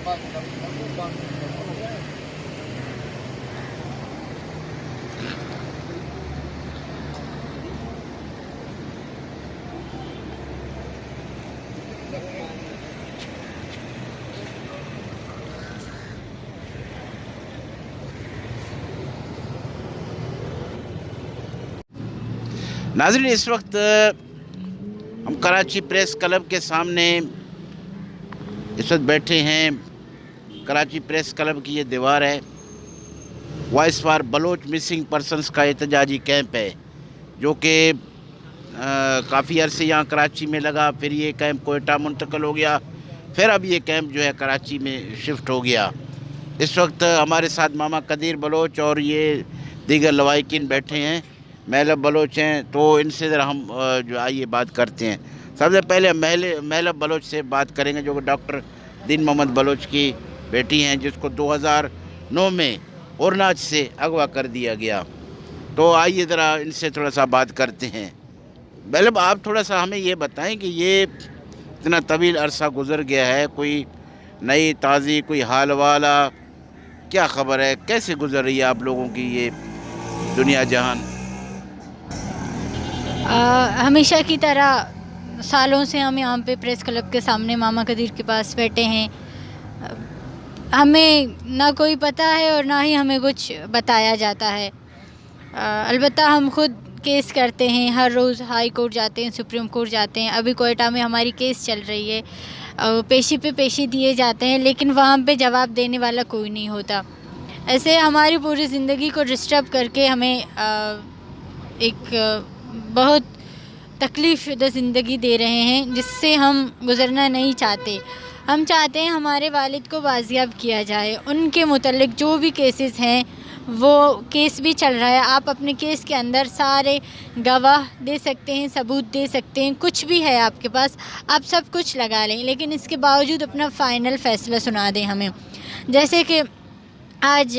नाज़रीन, इस वक्त हम कराची प्रेस क्लब के सामने इस वक्त बैठे हैं। कराची प्रेस क्लब की ये दीवार है। Voice for Baloch missing persons का एहतजाजी कैंप है, जो कि काफ़ी अरसे यहाँ कराची में लगा। फिर ये कैंप कोयटा मुंतकिल हो गया, फिर अब ये कैंप जो है कराची में शिफ्ट हो गया। इस वक्त हमारे साथ मामा कदीर बलोच और ये दीगर लवाहिकीन बैठे हैं, महलब बलोच हैं। तो इनसे ज़रा हम जो आइए बात करते हैं। सबसे पहले महलब बलोच से बात करेंगे, जो कि डॉक्टर दीन मोहम्मद बलोच की बेटी हैं, जिसको 2009 में उरनाच से अगवा कर दिया गया। तो आइए ज़रा इनसे थोड़ा सा बात करते हैं। महलब, आप थोड़ा सा हमें ये बताएं कि ये इतना तवील अरसा गुज़र गया है, कोई नई ताज़ी कोई हाल वाला क्या खबर है, कैसे गुजर रही है आप लोगों की ये दुनिया जहान? हमेशा की तरह सालों से हम यहाँ पे प्रेस क्लब के सामने मामा कदीर के पास बैठे हैं। हमें ना कोई पता है और ना ही हमें कुछ बताया जाता है। अलबत्ता हम खुद केस करते हैं, हर रोज़ हाई कोर्ट जाते हैं, सुप्रीम कोर्ट जाते हैं। अभी कोयटा में हमारी केस चल रही है। पेशी पे पेशी दिए जाते हैं, लेकिन वहाँ पे जवाब देने वाला कोई नहीं होता। ऐसे हमारी पूरी ज़िंदगी को डिस्टर्ब करके हमें एक बहुत तकलीफ़ शुदा ज़िंदगी दे रहे हैं, जिससे हम गुज़रना नहीं चाहते। हम चाहते हैं हमारे वालिद को बाजियाब किया जाए। उनके मुतल्लिक जो भी केसेस हैं, वो केस भी चल रहा है। आप अपने केस के अंदर सारे गवाह दे सकते हैं, सबूत दे सकते हैं, कुछ भी है आपके पास, आप सब कुछ लगा लें, लेकिन इसके बावजूद अपना फ़ाइनल फ़ैसला सुना दें हमें। जैसे कि आज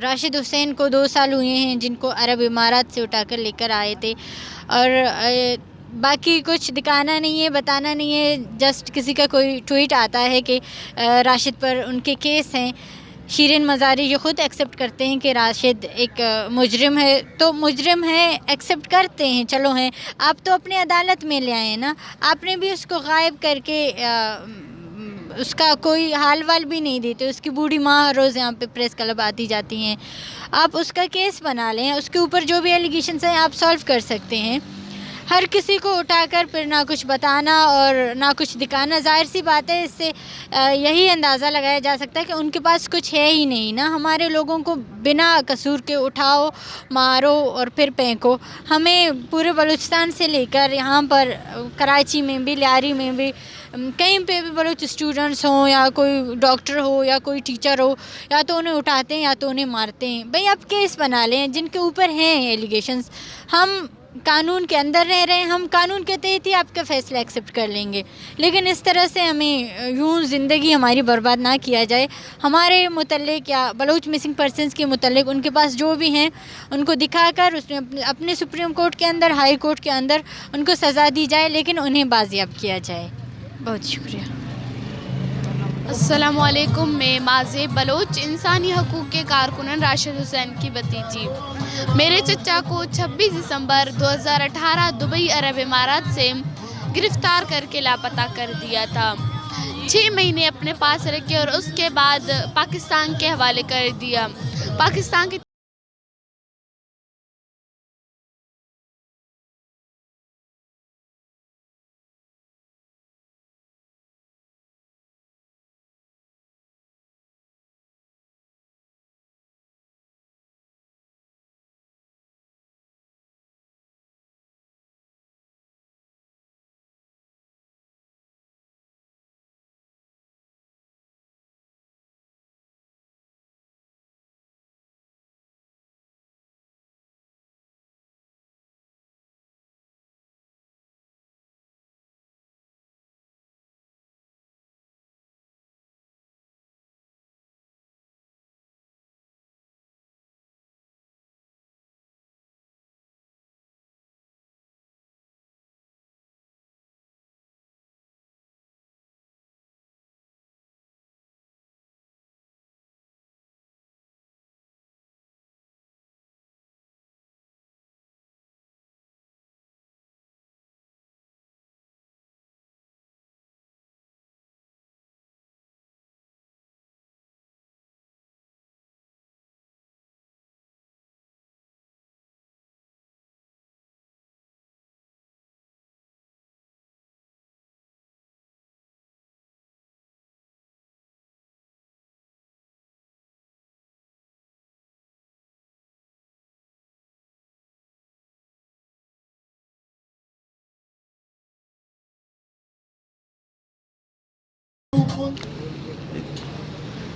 राशिद हुसैन को 2 साल हुए हैं, जिनको अरब इमारात से उठाकर लेकर आए थे, और बाकी कुछ दिखाना नहीं है, बताना नहीं है। जस्ट किसी का कोई ट्वीट आता है कि राशिद पर उनके केस हैं। शीरिन मज़ारी ये ख़ुद एक्सेप्ट करते हैं कि राशिद एक मुजरिम है, तो मुजरिम है, एक्सेप्ट करते हैं, चलो हैं। आप तो अपने अदालत में ले आए हैं ना, आपने भी उसको गायब करके उसका कोई हाल वाल भी नहीं देते। उसकी बूढ़ी माँ हर रोज़ यहाँ पे प्रेस क्लब आती जाती हैं। आप उसका केस बना लें, उसके ऊपर जो भी एलिगेशंस हैं आप सॉल्व कर सकते हैं। हर किसी को उठाकर फिर ना कुछ बताना और ना कुछ दिखाना, ज़ाहिर सी बात है, इससे यही अंदाज़ा लगाया जा सकता है कि उनके पास कुछ है ही नहीं ना। हमारे लोगों को बिना कसूर के उठाओ, मारो और फिर फेंको। हमें पूरे बलूचिस्तान से लेकर यहाँ पर कराची में भी, लियारी में भी, कहीं पे भी बलूच स्टूडेंट्स हों या कोई डॉक्टर हो या कोई टीचर हो, या तो उन्हें उठाते हैं या तो उन्हें मारते हैं। भाई आप केस बना लें जिनके ऊपर हैं एलिगेशंस। हम कानून के अंदर रह रहे हैं, हम कानून के तहत ही आपका फ़ैसला एक्सेप्ट कर लेंगे, लेकिन इस तरह से हमें यूँ ज़िंदगी हमारी बर्बाद ना किया जाए। हमारे मुतल्लिक या बलूच मिसिंग पर्सनस के मुतल्लिक उनके पास जो भी हैं उनको दिखाकर उसमें अपने सुप्रीम कोर्ट के अंदर, हाई कोर्ट के अंदर उनको सज़ा दी जाए, लेकिन उन्हें बाजियाब किया जाए। बहुत शुक्रिया। अस्सलामुअलैकुम। मैं माज़े बलोच इंसानी हकूक़ के कारकुन राशिद हुसैन की भतीजी। मेरे चचा को 26 दिसंबर 2018 दुबई अरब इमारात से गिरफ़्तार करके लापता कर दिया था। 6 महीने अपने पास रखे और उसके बाद पाकिस्तान के हवाले कर दिया। पाकिस्तान की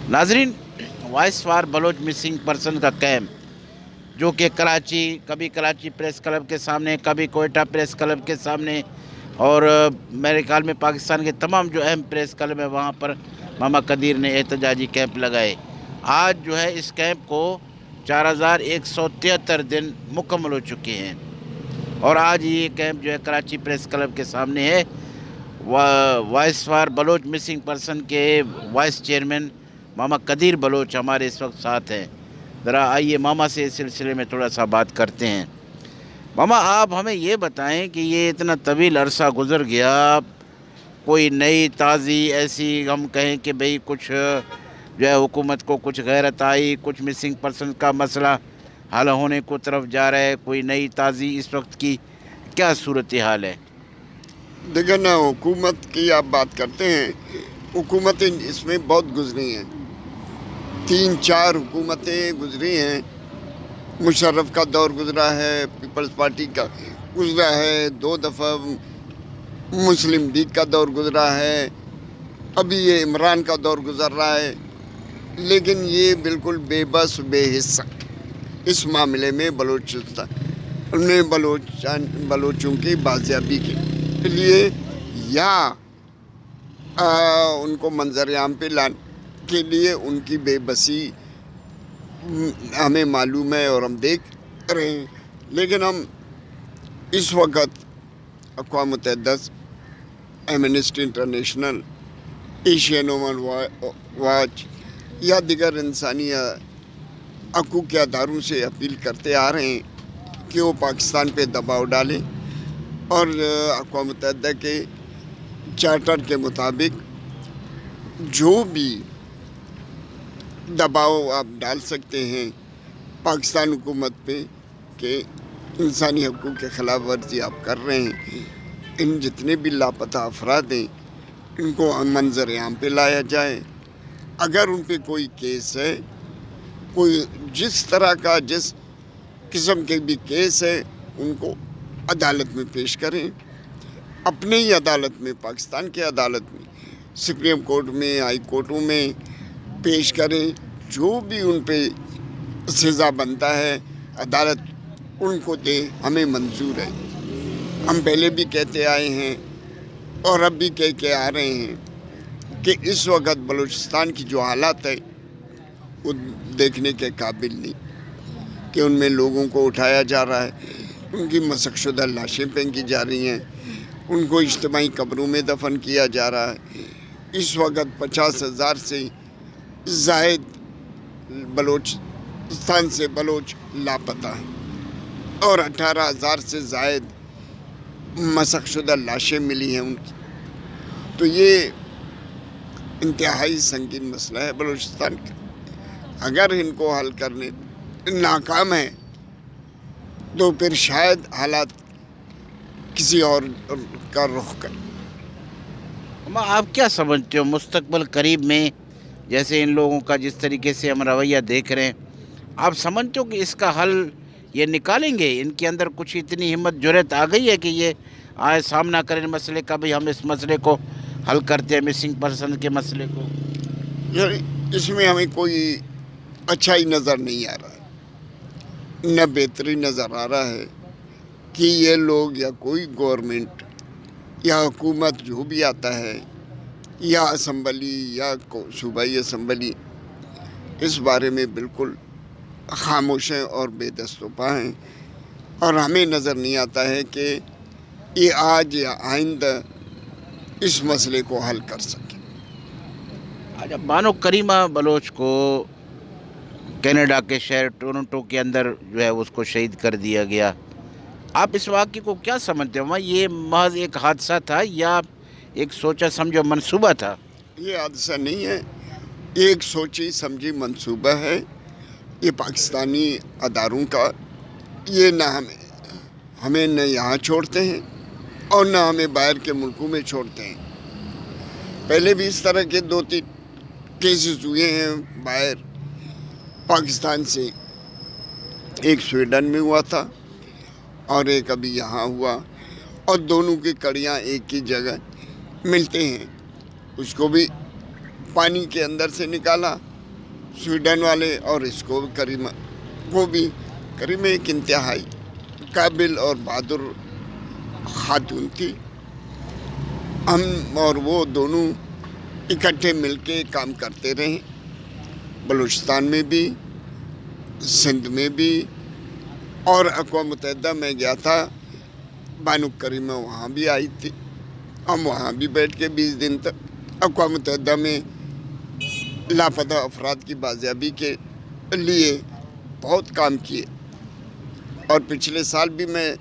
नाजरीन, voice for Baloch missing person का कैंप जो कि कराची, कभी कराची प्रेस क्लब के सामने, कभी कोयटा प्रेस क्लब के सामने, और मेरे ख्याल में पाकिस्तान के तमाम जो अहम प्रेस क्लब है वहाँ पर मामा कदीर ने एहतजाजी कैंप लगाए। आज जो है इस कैंप को 4173 दिन मुकम्मल हो चुके हैं और आज ये कैंप जो है कराची प्रेस क्लब के सामने है। Voice for Baloch missing person के वाइस चेयरमैन मामा कदीर बलोच हमारे इस वक्त साथ हैं। ज़रा आइए मामा से इस सिलसिले में थोड़ा सा बात करते हैं। मामा, आप हमें ये बताएं कि ये इतना तवील अरसा गुज़र गया, कोई नई ताज़ी ऐसी हम कहें कि भाई कुछ जो है हुकूमत को कुछ गैरत आई, कुछ मिसिंग पर्सन का मसला हल होने को तरफ जा रहा है, कोई नई ताज़ी इस वक्त की क्या सूरत हाल है? देखिए ना, हुकूमत की आप बात करते हैं, हुकूमतें इसमें बहुत गुजरी हैं, 3-4 हुकूमतें गुजरी हैं। मुशर्रफ का दौर गुजरा है, पीपल्स पार्टी का गुजरा है, 2 दफ़ा मुस्लिम लीग का दौर गुजरा है, अभी ये इमरान का दौर गुजर रहा है, लेकिन ये बिल्कुल बेबस बेहिस्सा इस मामले में बलोचिस्तान ने बलोचों की बाजियाबी के लिए या उनको मंजर-ए-आम पे लाने के लिए उनकी बेबसी हमें मालूम है और हम देख रहे हैं। लेकिन हम इस वक्त अक़वाम मुत्तहिदा, Amnesty International, Asian Human Watch या दिगर इंसानी हकूक़ के अदारों से अपील करते आ रहे हैं कि वो पाकिस्तान पे दबाव डालें और अक़वाम मुत्तहिदा के चार्टर के मुताबिक जो भी दबाव आप डाल सकते हैं पाकिस्तान हुकूमत पे कि इंसानी हकूक़ के ख़िलाफ़ वर्जी आप कर रहे हैं, इन जितने भी लापता अफराद हैं इनको मंजर-ए-आम पे लाया जाए। अगर उन पे कोई केस है, कोई जिस तरह का जिस किस्म के भी केस है, उनको अदालत में पेश करें, अपने ही अदालत में, पाकिस्तान के अदालत में, सुप्रीम कोर्ट में, हाई कोर्टों में पेश करें। जो भी उन पे सज़ा बनता है अदालत उनको दे, हमें मंजूर है। हम पहले भी कहते आए हैं और अब भी कह के आ रहे हैं कि इस वक्त बलूचिस्तान की जो हालात है वो देखने के काबिल नहीं, कि उनमें लोगों को उठाया जा रहा है, उनकी मशक़शुदा लाशें फेंकी जा रही हैं, उनको इज्तिमाई कब्रों में दफन किया जा रहा है। इस वक्त 50,000 से ज़ायद बलूचिस्तान से बलोच लापता हैं और 18,000 से ज़ायद मशक़शुदा लाशें मिली हैं उनकी। तो ये इंतहाई संगीन मसला है बलूचिस्तान का। अगर इनको हल करने नाकाम है तो फिर शायद हालात किसी और का रुख करें। आप क्या समझते हो मुस्तकबिल करीब में, जैसे इन लोगों का जिस तरीके से हम रवैया देख रहे हैं, आप समझते हो कि इसका हल ये निकालेंगे? इनके अंदर कुछ इतनी हिम्मत जुर्रत आ गई है कि ये आए सामना करें मसले का, भाई हम इस मसले को हल करते हैं, मिसिंग पर्सन के मसले को? यार, इसमें हमें कोई अच्छा ही नज़र नहीं आ रहा है, न बेहतरी नज़र आ रहा है कि ये लोग या कोई गवर्नमेंट या हुकूमत जो भी आता है या असम्बली या सूबाई असम्बली इस बारे में बिल्कुल खामोश हैं और बेदस्तोपा हैं, और हमें नज़र नहीं आता है कि ये आज या आइंदा इस मसले को हल कर सकें। आज बानो करीमा बलोच को कनाडा के शहर टोरंटो के अंदर जो है उसको शहीद कर दिया गया, आप इस वाक़े को क्या समझते हो? ये महज एक हादसा था या एक सोचा समझो मंसूबा था? ये हादसा नहीं है, एक सोची समझी मंसूबा है। ये पाकिस्तानी अदारों का, ये ना हमें न यहाँ छोड़ते हैं और न हमें बाहर के मुल्कों में छोड़ते हैं। पहले भी इस तरह के 2-3 केसेस हुए हैं बाहर पाकिस्तान से, एक स्वीडन में हुआ था और एक अभी यहाँ हुआ, और दोनों की कड़ियाँ एक ही जगह मिलते हैं। उसको भी पानी के अंदर से निकाला स्वीडन वाले और इसको करीमा को भी। करीमा एक इंतहाई काबिल और बहादुर खातून थी। हम और वो दोनों इकट्ठे मिलके काम करते रहे, बलूचिस्तान में भी, सिंध में भी, और अक़वाम मुत्तहिदा में गया था। बानो करीमा वहाँ भी आई थी, हम वहाँ भी बैठ के 20 दिन तक अक़वाम मुत्तहिदा में लापता अफराद की बाजियाबी के लिए बहुत काम किए। और पिछले साल भी मैं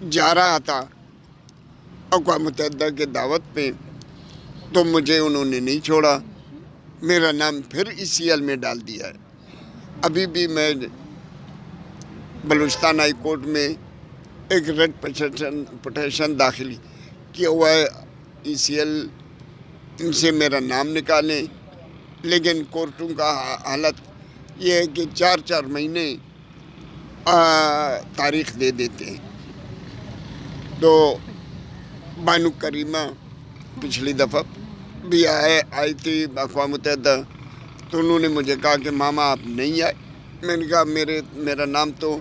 जा रहा था अक़वाम मुत्तहिदा के दावत पे, तो मुझे उन्होंने नहीं छोड़ा, मेरा नाम फिर ECL में डाल दिया है। अभी भी मैं बलूचिस्तान हाई कोर्ट में एक रेड पिटीशन दाखिल किया हुआ है, ECL इनसे मेरा नाम निकालें, लेकिन कोर्टों का हालत ये है कि 4-4 महीने तारीख दे देते हैं। तो बानो करीमा पिछली दफ़ा भी आई थी अक़वाम मुत्तहिदा, तो उन्होंने मुझे कहा कि मामा आप नहीं आए। मैंने कहा मेरा नाम तो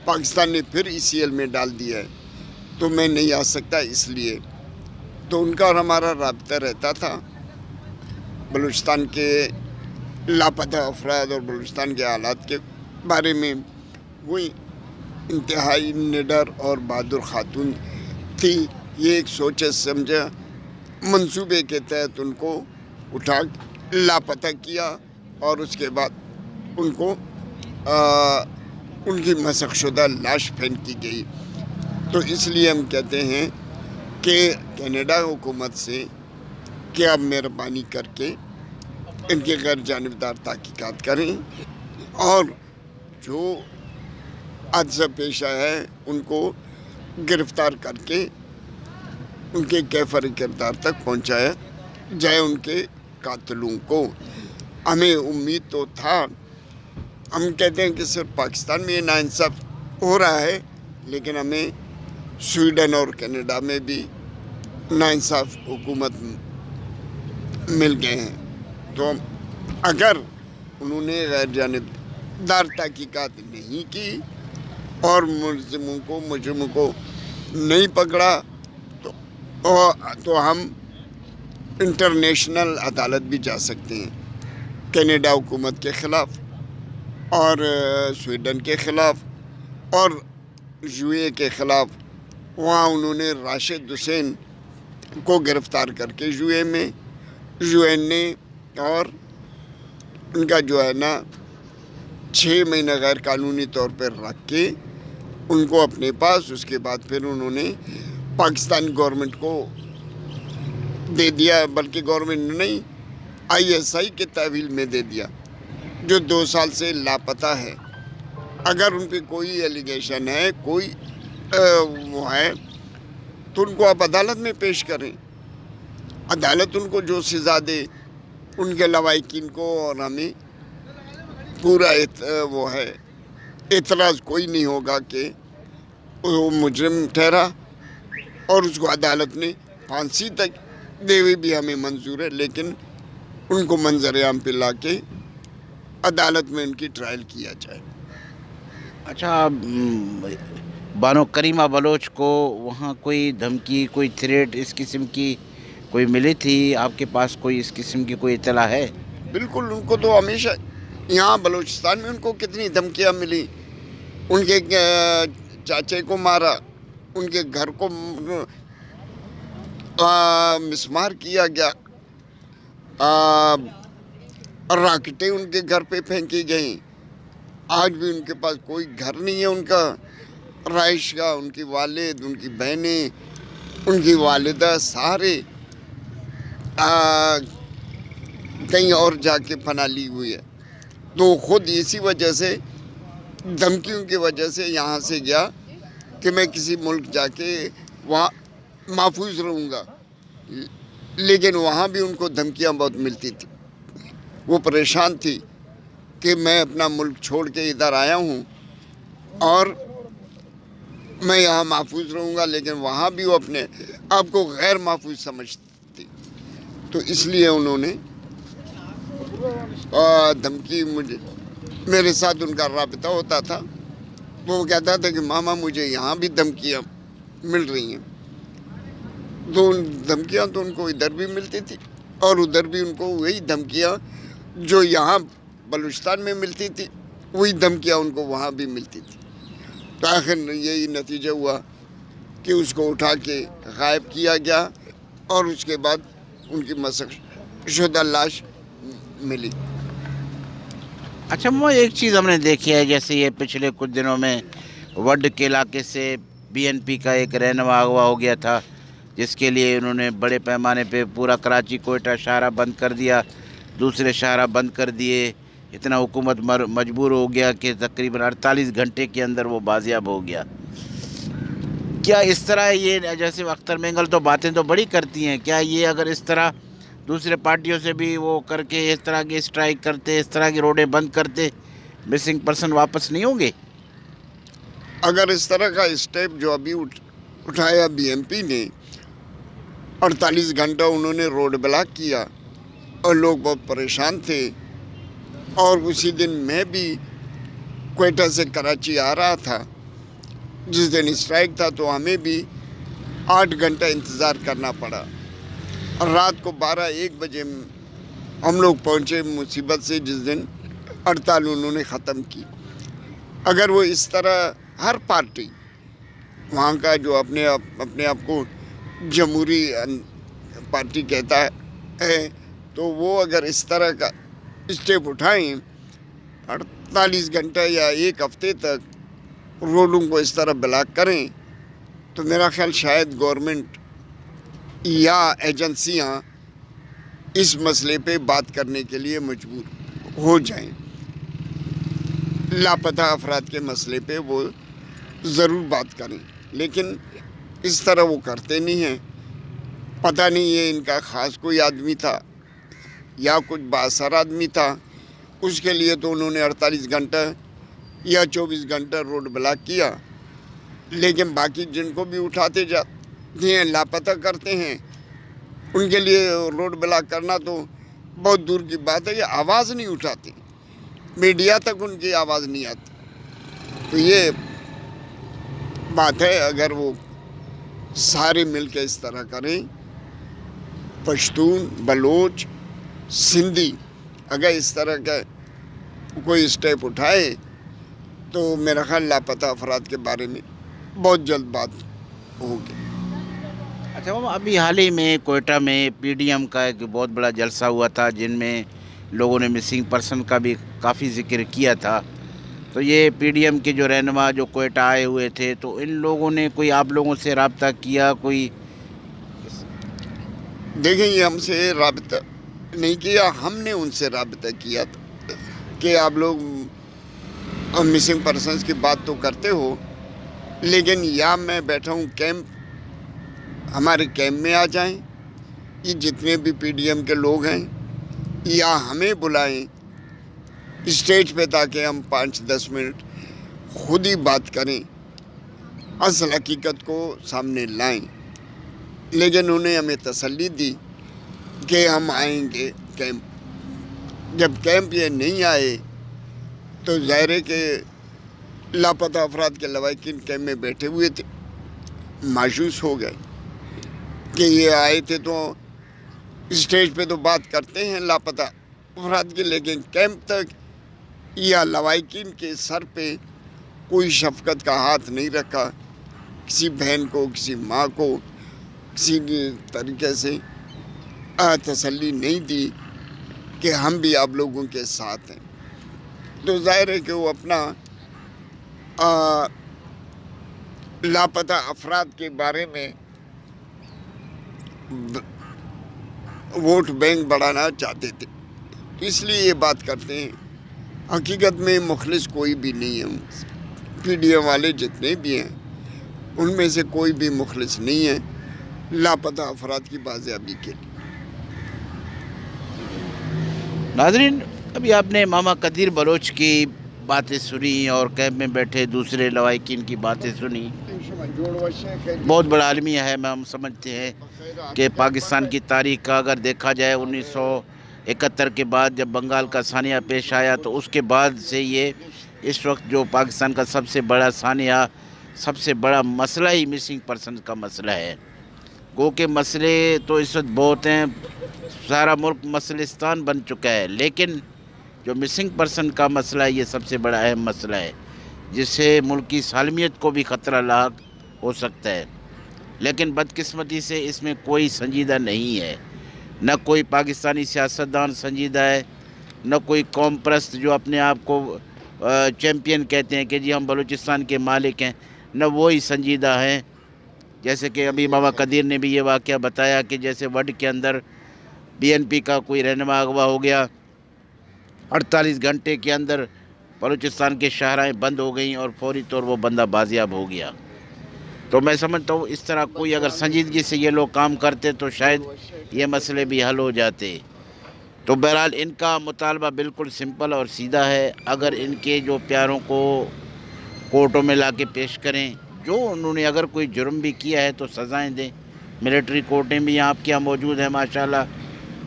पाकिस्तान ने फिर ECL में डाल दिया है, तो मैं नहीं आ सकता इसलिए। तो उनका और हमारा राब्ता रहता था बलूचिस्तान के लापता अफराद और बलूचिस्तान के हालात के बारे में। वही इंतहाई निडर और बहादुर खातून थी। ये एक सोचे समझे मंसूबे के तहत उनको उठा लापता किया और उसके बाद उनको उनकी मसखशुदा लाश फेंकी गई। तो इसलिए हम कहते हैं कि कनाडा हुकूमत से कि आप मेहरबानी करके इनके गैर जानिबदार तहकीकात करें और जो हादसा पेश आया है उनको गिरफ़्तार करके उनके कैफर किरदार तक पहुंचाया जाए, उनके कातिलों को। हमें उम्मीद तो था, हम कहते हैं कि सिर्फ पाकिस्तान में ये नाइंसाफ़ हो रहा है, लेकिन हमें स्वीडन और कनाडा में भी नाइंसाफ़ हुकूमत मिल गए हैं। तो अगर उन्होंने गैर जानिबदार तहकीकात नहीं की और मुजरिमों को नहीं पकड़ा तो हम इंटरनेशनल अदालत भी जा सकते हैं, कनाडा हुकूमत के ख़िलाफ़ और स्वीडन के ख़िलाफ़ और UAE के ख़िलाफ़। वहाँ उन्होंने राशिद हुसैन को गिरफ़्तार करके UAE में UN ने और उनका जो है ना 6 महीने गैर कानूनी तौर पर रख के उनको अपने पास, उसके बाद फिर उन्होंने पाकिस्तान गवर्नमेंट को दे दिया, बल्कि गवर्नमेंट ने नहीं ISI के तहवील में दे दिया, जो 2 साल से लापता है। अगर उन पर कोई एलिगेशन है, कोई वो है, तो उनको आप अदालत में पेश करें, अदालत उनको जो सज़ा दे, उनके लवाहिकीन को। और हमें पूरा वो है एतराज़ कोई नहीं होगा कि वो मुजरिम ठहरा और उसको अदालत ने फांसी तक देवे भी हमें मंजूर है, लेकिन उनको मंजर आम पे ला के अदालत में उनकी ट्रायल किया जाए। अच्छा, बानो करीमा बलोच को वहाँ कोई धमकी, कोई थ्रेट इस किस्म की कोई मिली थी आपके पास? कोई इस किस्म की कोई इत्तला है? बिल्कुल, उनको तो हमेशा यहाँ बलूचिस्तान में उनको कितनी धमकियाँ मिली। उनके चाचे को मारा, उनके घर को मिसमार किया गया, राकेटें उनके घर पे फेंकी गई। आज भी उनके पास कोई घर नहीं है उनका रहाइश का। उनकी वालिद, उनकी बहनें, उनकी वालिदा सारे कहीं और जाके पनाह ली हुई है। तो ख़ुद इसी वजह से, धमकियों की वजह से यहाँ से गया कि मैं किसी मुल्क जाके वहाँ महफूज रहूँगा, लेकिन वहाँ भी उनको धमकियाँ बहुत मिलती थी। वो परेशान थी कि मैं अपना मुल्क छोड़ के इधर आया हूँ और मैं यहाँ महफूज रहूँगा, लेकिन वहाँ भी वो अपने आप को गैर महफूज समझती थी। तो इसलिए उन्होंने धमकी मुझे, मेरे साथ उनका राब्ता होता था, वो कहता था कि मामा मुझे यहाँ भी धमकियाँ मिल रही हैं। तो उन धमकियाँ तो उनको इधर भी मिलती थी और उधर भी उनको वही धमकियाँ जो यहाँ बलूचिस्तान में मिलती थी, वही धमकियाँ उनको वहाँ भी मिलती थी। तो आखिर यही नतीजा हुआ कि उसको उठा के गायब किया गया और उसके बाद उनकी मशक़शुदा लाश मिली। अच्छा वो एक चीज़ हमने देखी है, जैसे ये पिछले कुछ दिनों में वड के इलाके से बीएनपी का एक रहनुमा अगवा हो गया था, जिसके लिए उन्होंने बड़े पैमाने पे पूरा कराची कोयटा शाहरा बंद कर दिया, दूसरे शाहरा बंद कर दिए। इतना हुकूमत मजबूर हो गया कि तकरीबन 48 घंटे के अंदर वो बाजियाब हो गया। क्या इस तरह ये, जैसे अख्तर मेंगल तो बातें तो बड़ी करती हैं, क्या ये अगर इस तरह दूसरे पार्टियों से भी वो करके इस तरह की स्ट्राइक करते, इस तरह की रोडें बंद करते, मिसिंग पर्सन वापस नहीं होंगे? अगर इस तरह का स्टेप जो अभी उठाया बीएमपी ने, 48 घंटा उन्होंने रोड ब्लॉक किया और लोग बहुत परेशान थे, और उसी दिन मैं भी कोयटा से कराची आ रहा था, जिस दिन स्ट्राइक था, तो हमें भी 8 घंटा इंतज़ार करना पड़ा और रात को 12-1 बजे हम लोग पहुँचे मुसीबत से, जिस दिन हड़ताल उन्होंने ख़त्म की। अगर वो इस तरह हर पार्टी वहाँ का जो अपने आप को जमहूरी पार्टी कहता है, तो वो अगर इस तरह का स्टेप उठाएं, 48 घंटा या 1 हफ्ते तक रोडों को इस तरह ब्लॉक करें, तो मेरा ख्याल शायद गवर्नमेंट या एजेंसियां इस मसले पे बात करने के लिए मजबूर हो जाएं। लापता अफराद के मसले पे वो ज़रूर बात करें, लेकिन इस तरह वो करते नहीं हैं। पता नहीं ये इनका ख़ास कोई आदमी था या कुछ बासर आदमी था, उसके लिए तो उन्होंने 48 घंटा या 24 घंटा रोड ब्लॉक किया, लेकिन बाकी जिनको भी उठाते जाते हैं, लापता करते हैं, उनके लिए रोड ब्लॉक करना तो बहुत दूर की बात है। ये आवाज़ नहीं उठाते, मीडिया तक उनकी आवाज़ नहीं आती। तो ये बात है, अगर वो सारे मिल के इस तरह करें, पश्तून, बलोच, सिंधी, अगर इस तरह का कोई स्टेप उठाए, तो मेरा ख्याल लापता अफराद के बारे में बहुत जल्द बात होगी। अच्छा वो अभी हाल ही में कोयटा में पीडीएम का एक बहुत बड़ा जलसा हुआ था, जिनमें लोगों ने मिसिंग पर्सन का भी काफ़ी जिक्र किया था। तो ये पीडीएम के जो रहनुमा जो कोयटा आए हुए थे, तो इन लोगों ने कोई आप लोगों से रब्ता किया? कोई देखें, ये हमसे रब्ता नहीं किया, हमने उनसे रब्ता किया था कि आप लोग मिसिंग पर्सनस की बात तो करते हो, लेकिन या मैं बैठा हूँ कैंप, हमारे कैंप में आ जाएं, ये जितने भी पीडीएम के लोग हैं, या हमें बुलाएं स्टेज पे, ताकि हम 5-10 मिनट खुद ही बात करें, असल हकीकत को सामने लाएं। लेकिन उन्हें हमें तसल्ली दी कि हम आएंगे कैंप। जब कैंप ये नहीं आए, तो ज़ाहिर है कि लापता अफराद के लवाकिन कैंप में बैठे हुए थे, मायूस हो गए कि ये आए थे तो स्टेज पे तो बात करते हैं लापता अफराद की, लेकिन कैंप तक या लवाकिन के सर पे कोई शफकत का हाथ नहीं रखा, किसी बहन को, किसी माँ को किसी तरीके से तसल्ली नहीं दी कि हम भी आप लोगों के साथ हैं। तो ज़ाहिर है कि वो अपना लापता अफराद के बारे में वोट बैंक बढ़ाना चाहते थे, इसलिए ये बात करते हैं। हकीकत में मुखलिस कोई भी नहीं है, पीडीएम वाले जितने भी हैं उनमें से कोई भी मुखलिस नहीं है लापता अफराद की बाजियाबी के लिए। नाज़रीन, अभी आपने मामा कदीर बलोच की बातें सुनी और कैंप में बैठे दूसरे लवाकिन की बातें सुनी। बहुत बड़ा आलमी है, हम समझते हैं कि पाकिस्तान की तारीख़ का अगर देखा जाए, 71 کے بعد جب بنگال کا سانحہ پیش آیا تو اس کے بعد سے یہ اس وقت جو پاکستان کا سب سے بڑا سانحہ، سب سے بڑا مسئلہ ہی مسنگ پرسن کا مسئلہ ہے۔ گو کہ مسئلے تو اس وقت بہت ہیں، سارا ملک مسلستان بن چکا ہے، لیکن جو مسنگ پرسن کا مسئلہ ہے یہ سب سے بڑا اہم مسئلہ ہے، جس سے ملک کی سالمیت کو بھی خطرہ لاحق ہو سکتا ہے۔ لیکن بدقسمتی سے اس میں کوئی سنجیدہ نہیں ہے، نہ کوئی پاکستانی سیاستدان سنجیدہ ہے، نہ کوئی قوم پرست جو اپنے آپ کو چیمپئن کہتے ہیں کہ جی ہم بلوچستان کے مالک ہیں، نہ وہی سنجیدہ ہیں۔ جیسے کہ ابھی ماما قدیر نے بھی یہ واقعہ بتایا کہ جیسے وڈ کے اندر BNP کا کوئی رہنما اغوا ہو گیا، 48 گھنٹے کے اندر بلوچستان کے شاہراہیں بند ہو گئیں اور فوری طور وہ بندہ بازیاب ہو گیا۔ تو میں سمجھتا ہوں اس طرح کوئی اگر سنجیدگی سے یہ لوگ کام کرتے تو شاید یہ مسئلے بھی حل ہو جاتے۔ تو بہرحال ان کا مطالبہ بالکل سمپل اور سیدھا ہے، اگر ان کے جو پیاروں کو کورٹوں میں لا کے پیش کریں، جو انہوں نے اگر کوئی جرم بھی کیا ہے تو سزائیں دیں، ملٹری کورٹیں بھی آپ کے یہاں موجود ہیں ماشاءاللہ،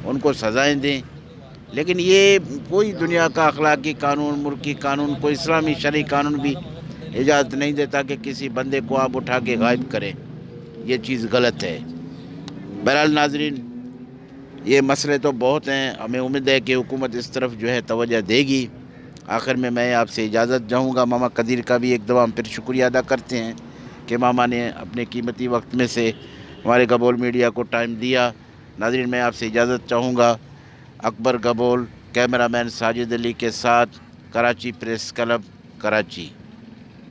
ان کو سزائیں دیں۔ لیکن یہ کوئی دنیا کا اخلاقی قانون، ملکی قانون، کوئی اسلامی شرعی قانون بھی اجازت نہیں دیتا کہ کسی بندے کو آپ اٹھا کے غائب کریں، یہ چیز غلط ہے۔ بہرحال ناظرین، یہ مسئلے تو بہت ہیں، ہمیں امید ہے کہ حکومت اس طرف جو ہے توجہ دے گی۔ آخر میں آپ سے اجازت چاہوں گا، ماما قدیر کا بھی ایک دفعہ ہم پھر شکریہ ادا کرتے ہیں کہ ماما نے اپنے قیمتی وقت میں سے ہمارے گبول میڈیا کو ٹائم دیا۔ ناظرین میں آپ سے اجازت چاہوں گا، اکبر گبول، کیمرہ مین ساجد علی کے ساتھ، کراچی پریس کلب، کراچی۔